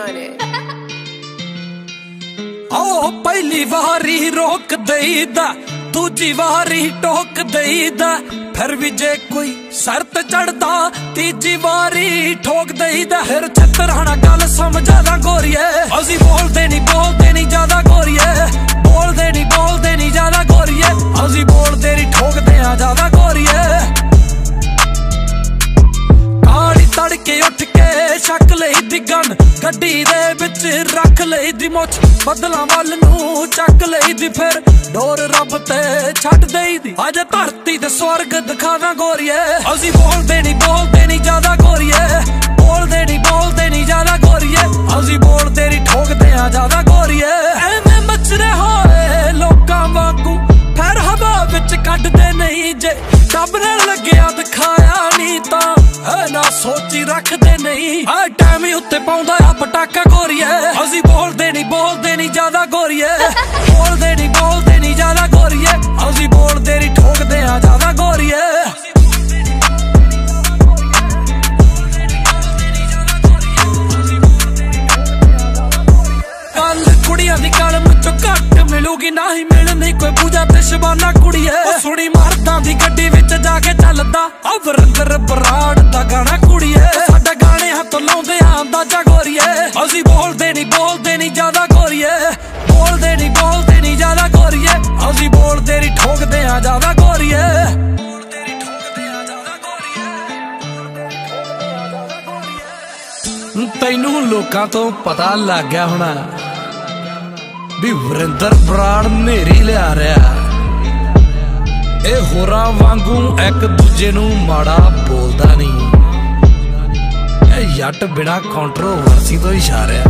on it. आओ पहली वारी रोक देईदा, दूजी वारी टोक देईदा, फिर भी जे कोई शर्त चढ़दा तीजी वारी ठोक देईदा। फिर छतराना गल समझदा गोरिए, असी बोलदे नहीं ज्यादा गोरिए, बोलदे नहीं ज्यादा गोरिए, असी बोलदे नहीं ठोकदे आ ज्यादा गोरिए। काली तड़के उठ के शक लई दी गन, गड्डी दे विच रख लई दी मुछ, बदलां वल नूं चक लई दी, फिर डोर रब ते छड्ड देई दी। अज धरती ते स्वर्ग दिखादा गोरिए, असी बोलदे नहीं ज्यादा गोरिए, बोलदे नहीं ज्यादा गोरिए, असी बोलदे नहीं ठोकदे आ ज्यादा गोरिए। एवें मचरे होए लोकां वांगू फिर हवा विच कड्डदे नहीं, जे टबरे लग्गिया दिखाया नहीं तां ना सोची रखदे नहीं। टाइम ही उत्ते पाउंदा आ पटाका गोरिए, असी बोलदे नहीं ज्यादा गोरिए, बोलदे नहीं ज्यादा गोरिए, असी बोलदे नहीं ठोकदे आ ज्यादा गोरिए। कल कुड़ियां दी कलम चो घट मिलूगी, ना ही मिलनी कोई पूजा ते शबाना कुड़िए। सुनी मर्दां दी गड्डी विच जाके चलदा अवरिंदर बराड़ दा गाना कुड़िए, साडा गाने हत्थ लाउंदे आ अंदाजा गोरिए, असी बोलदे नहीं ज्यादा गोरिए, बोलदे नहीं ज्यादा गोरिए, असी बोलदे नहीं ठोकदे आ ज्यादा गोरिए। तैनू लोकां तो पता लग गया होना भी वरिंदर बराड़ नेरी लिया रहा, ए होरां वांगू एक दूजे नू माड़ा बोलदा नहीं, ए जट बिना कंट्रोवर्सी तो इशारा।